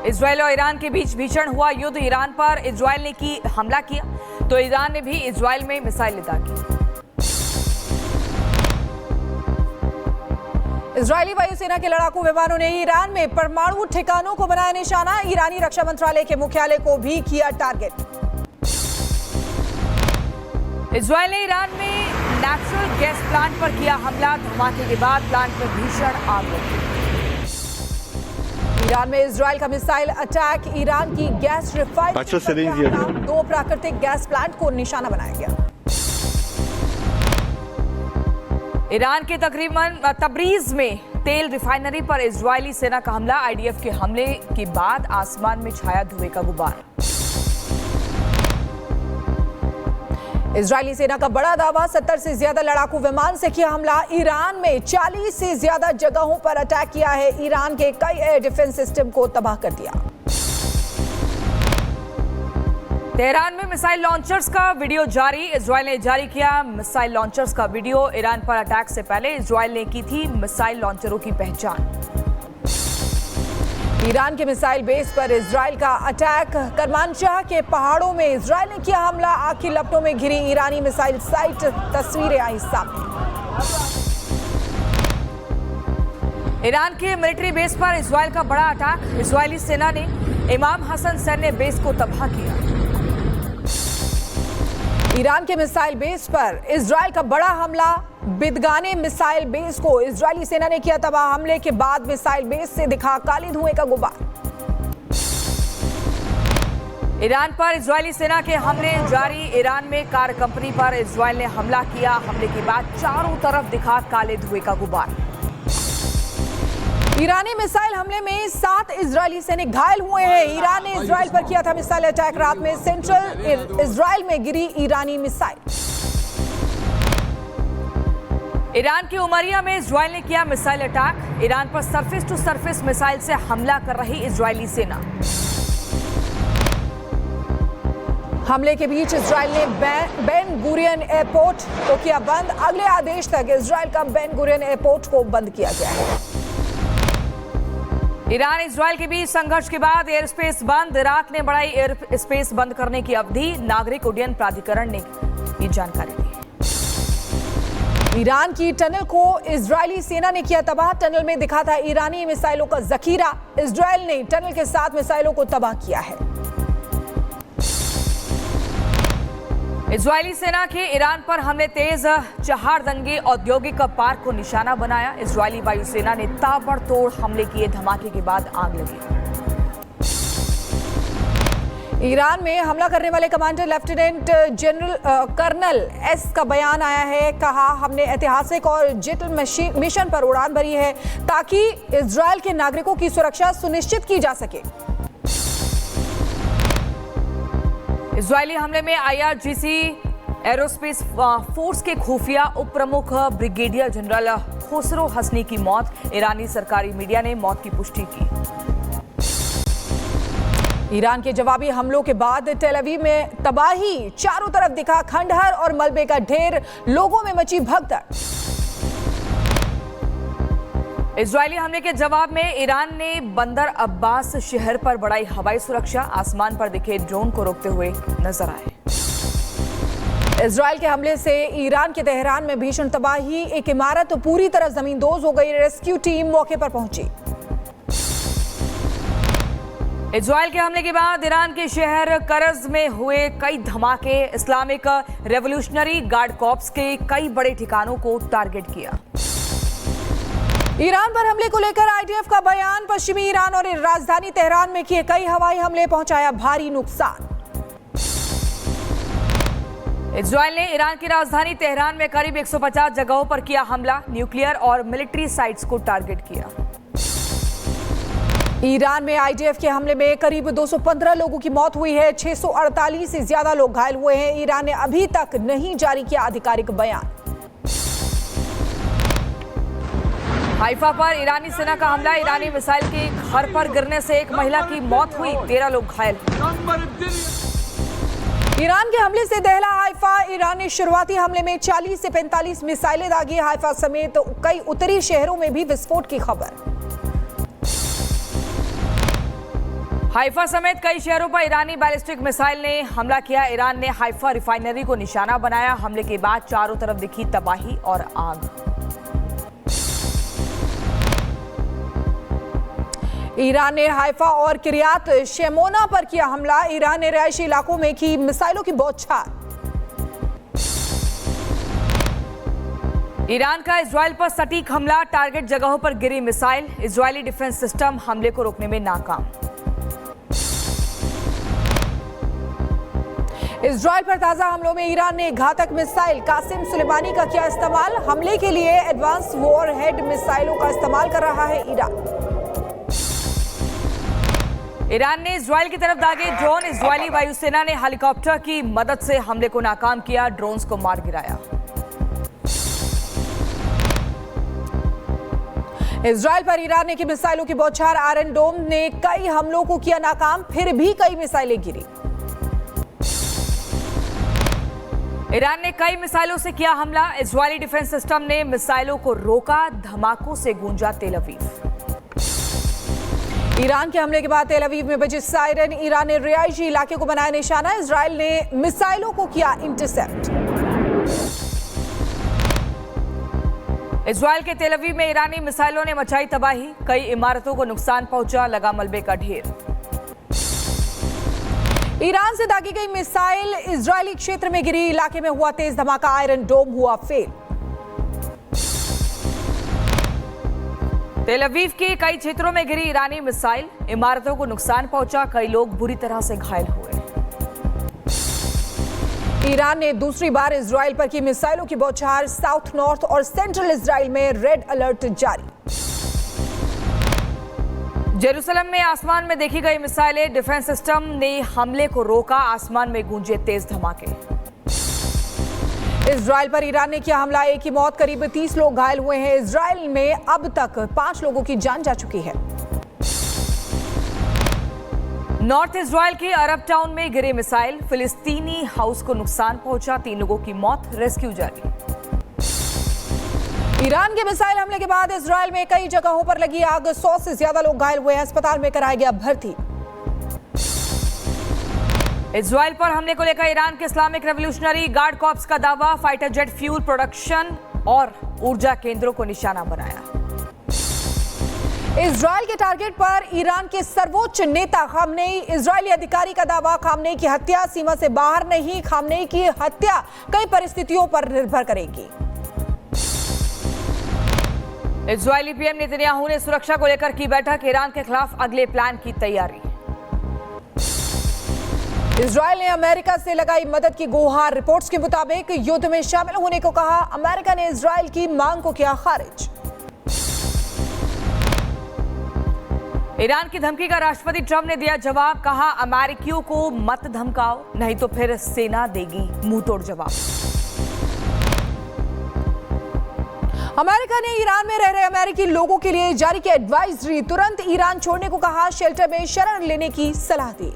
Israel और Iran के बीच भीषण हुआ युद्ध। ईरान पर इजराइल ने की हमला किया तो ईरान ने भी इजराइल में मिसाइल दागी। इजरायली वायुसेना के लड़ाकू विमानों ने ईरान में परमाणु ठिकानों को बनाया निशाना। ईरानी रक्षा मंत्रालय के मुख्यालय को भी किया टारगेट। इजराइल ने ईरान में नेचुरल गैस प्लांट पर किया हमला। धमाके के बाद प्लांट में भीषण आग लगी। ईरान में इजराइल का मिसाइल अटैक। ईरान की गैस रिफाइनरी पर 2 प्राकृतिक गैस प्लांट को निशाना बनाया गया। ईरान के तकरीबन तबरीज में तेल रिफाइनरी पर इजरायली सेना का हमला। आईडीएफ के हमले के बाद आसमान में छाया धुएं का गुब्बार। इजरायली सेना का बड़ा दावा, 70 से ज्यादा लड़ाकू विमान से किया हमला। ईरान में 40 से ज्यादा जगहों पर अटैक किया है। ईरान के कई एयर डिफेंस सिस्टम को तबाह कर दिया। तेहरान में मिसाइल लॉन्चर्स का वीडियो जारी। इजराइल ने जारी किया मिसाइल लॉन्चर्स का वीडियो। ईरान पर अटैक से पहले इजराइल ने की थी मिसाइल लॉन्चरों की पहचान। ईरान के मिसाइल बेस पर इजराइल का अटैक। करमानशाह के पहाड़ों में इजराइल ने किया हमला। आग की लपटों में घिरी ईरानी मिसाइल साइट। तस्वीरें आई सामने। ईरान के मिलिट्री बेस पर इजराइल का बड़ा अटैक। इजरायली सेना ने इमाम हसन सैन्य बेस को तबाह किया। ईरान के मिसाइल बेस पर इजराइल का बड़ा हमला। बिदगाने मिसाइल बेस को इजरायली सेना ने किया तबाह। हमले के बाद मिसाइल बेस से दिखा काली धुएं का गुब्बार। ईरान पर इजरायली सेना के हमले जारी। ईरान में कार कंपनी पर इजराइल ने हमला किया। हमले के बाद चारों तरफ दिखा काले धुएं का गुब्बार। ईरानी मिसाइल हमले में 7 इजरायली सैनिक घायल हुए हैं। ईरान ने इजराइल पर किया था मिसाइल अटैक। रात में सेंट्रल इजराइल में गिरी ईरानी मिसाइल। ईरान की उमरिया में इजराइल ने किया मिसाइल अटैक। ईरान पर सरफेस टू सरफेस मिसाइल से हमला कर रही इजरायली सेना। हमले के बीच इजराइल ने बेन गुरियन एयरपोर्ट को किया बंद। अगले आदेश तक इजराइल का बेन गुरियन एयरपोर्ट को बंद किया गया है। ईरान इजराइल के बीच संघर्ष के बाद एयर स्पेस बंद। इराक ने बढ़ाई एयर स्पेस बंद करने की अवधि। नागरिक उड्डयन प्राधिकरण ने ये जानकारी दी। ईरान की टनल को इजरायली सेना ने किया तबाह। टनल में दिखा था ईरानी मिसाइलों का जखीरा। इजराइल ने टनल के साथ मिसाइलों को तबाह किया है। इजरायली सेना के ईरान पर हमले तेज। चहारदंगे औद्योगिक पार्क को निशाना बनाया। इजरायली वायुसेना ने ताबड़तोड़ हमले किए। धमाके के बाद आग लगी। ईरान में हमला करने वाले commander lieutenant general colonel S का बयान आया है। कहा, हमने ऐतिहासिक और जटिल मिशन पर उड़ान भरी है ताकि इजराइल के नागरिकों की सुरक्षा सुनिश्चित की जा सके। इजरायली हमले में आईआरजीसी एरोस्पेस फोर्स के खुफिया उप प्रमुख ब्रिगेडियर जनरल खुसरो हसनी की मौत। ईरानी सरकारी मीडिया ने मौत की पुष्टि की। ईरान के जवाबी हमलों के बाद टेल अवीव में तबाही। चारों तरफ दिखा खंडहर और मलबे का ढेर। लोगों में मची भगदड़। इजरायली हमले के जवाब में ईरान ने बंदर अब्बास शहर पर बढ़ाई हवाई सुरक्षा। आसमान पर दिखे ड्रोन को रोकते हुए नजर आए। इजराइल के हमले से ईरान के तेहरान में भीषण तबाही। एक इमारत पूरी तरह जमींदोज हो गई। रेस्क्यू टीम मौके पर पहुंची। इजराइल के हमले के बाद ईरान के शहर करज में हुए कई धमाके। इस्लामिक रेवोल्यूशनरी गार्ड कॉर्प्स के कई बड़े ठिकानों को टारगेट किया। ईरान पर हमले को लेकर आईडीएफ का बयान। पश्चिमी ईरान और राजधानी तेहरान में किए कई हवाई हमले, पहुंचाया भारी नुकसान। इजराइल ने ईरान की राजधानी तेहरान में करीब 150 जगहों पर किया हमला। न्यूक्लियर और मिलिट्री साइट्स को टारगेट किया। ईरान में आईडीएफ के हमले में करीब 215 लोगों की मौत हुई है। 648 से ज्यादा लोग घायल हुए हैं। ईरान ने अभी तक नहीं जारी किया आधिकारिक बयान। हाइफा पर ईरानी सेना का हमला। ईरानी मिसाइल के घर पर गिरने से एक महिला की मौत हुई। 13 लोग घायल। ईरान के हमले से दहला हाइफा। ईरान ने शुरुआती हमले में 40 से 45 मिसाइलें दागी। हाइफा समेत कई उत्तरी शहरों में भी विस्फोट की खबर। हाइफा समेत कई शहरों पर ईरानी बैलिस्टिक मिसाइल ने हमला किया। ईरान ने हाइफा रिफाइनरी को निशाना बनाया। हमले के बाद चारों तरफ दिखी तबाही और आग। ईरान ने हाइफा और किरियात शेमोना पर किया हमला। ईरान ने रिहायशी इलाकों में की मिसाइलों की बौछार। ईरान का इजराइल पर सटीक हमला, टारगेट जगहों पर गिरी मिसाइल। इजरायली डिफेंस सिस्टम हमले को रोकने में नाकाम। इजराइल पर ताजा हमलों में ईरान ने घातक मिसाइल कासिम सुलेमानी का किया इस्तेमाल। हमले के लिए एडवांस वॉरहेड मिसाइलों का इस्तेमाल कर रहा है ईरान। ईरान ने इजराइल की तरफ दागे ड्रोन। इजरायली वायुसेना ने हेलीकॉप्टर की मदद से हमले को नाकाम किया, ड्रोन्स को मार गिराया। इजराइल पर ईरान ने की मिसाइलों की बौछार। आयरन डोम ने कई हमलों को किया नाकाम, फिर भी कई मिसाइलें गिरी। ईरान ने कई मिसाइलों से किया हमला। इजरायली डिफेंस सिस्टम ने मिसाइलों को रोका, धमाकों से गूंजा तेल अवीव। ईरान के हमले के बाद तेल अवीव में बजी सायरन। ईरान ने रिहायशी इलाके को बनाया निशाना। इजराइल ने मिसाइलों को किया इंटरसेप्ट। इजराइल के तेल अवीव में ईरानी मिसाइलों ने मचाई तबाही। कई इमारतों को नुकसान पहुंचा, लगा मलबे का ढेर। ईरान से दागी गई मिसाइल इजरायली क्षेत्र में गिरी। इलाके में हुआ तेज धमाका, आयरन डोम हुआ फेल। तेल अवीव के कई क्षेत्रों में गिरी ईरानी मिसाइल, इमारतों को नुकसान पहुंचा, कई लोग बुरी तरह से घायल हुए। ईरान ने दूसरी बार इजराइल पर की मिसाइलों की बौछार। साउथ, नॉर्थ और सेंट्रल इजराइल में रेड अलर्ट जारी। जेरूसलम में आसमान में देखी गई मिसाइलें। डिफेंस सिस्टम ने हमले को रोका, आसमान में गूंजे तेज धमाके। इजराइल पर ईरान ने किया हमला, एक की मौत, करीब 30 लोग घायल हुए हैं। इजराइल में अब तक 5 लोगों की जान जा चुकी है। नॉर्थ इजराइल के अरब टाउन में गिरी मिसाइल, फिलिस्तीनी हाउस को नुकसान पहुंचा, 3 लोगों की मौत, रेस्क्यू जारी। ईरान के मिसाइल हमले के बाद इजराइल में कई जगहों पर लगी आग। 100 से ज्यादा लोग घायल हुए हैं, अस्पताल में कराया गया भर्ती। इजराइल पर हमले को लेकर ईरान के इस्लामिक रेवोल्यूशनरी गार्ड कॉर्प्स का दावा, फाइटर जेट फ्यूल प्रोडक्शन और ऊर्जा केंद्रों को निशाना बनाया। इजराइल के टारगेट पर ईरान के सर्वोच्च नेता खामनेई। इजरायली अधिकारी का दावा, खामनेई की हत्या सीमा से बाहर नहीं, खामनेई की हत्या कई परिस्थितियों पर निर्भर करेगी। इजरायली पीएम नेतन्याहू ने सुरक्षा को लेकर की बैठक, ईरान के खिलाफ अगले प्लान की तैयारी। इजरायल ने अमेरिका से लगाई मदद की गुहार। रिपोर्ट्स के मुताबिक युद्ध में शामिल होने को कहा। अमेरिका ने इजरायल की मांग को किया खारिज। ईरान की धमकी का राष्ट्रपति ट्रंप ने दिया जवाब, कहा अमेरिकियों को मत धमकाओ, नहीं तो फिर सेना देगी मुंहतोड़ जवाब। अमेरिका ने ईरान में रह रहे अमेरिकी लोगों के लिए जारी की एडवाइजरी। तुरंत ईरान छोड़ने को कहा, शेल्टर में शरण लेने की सलाह दी।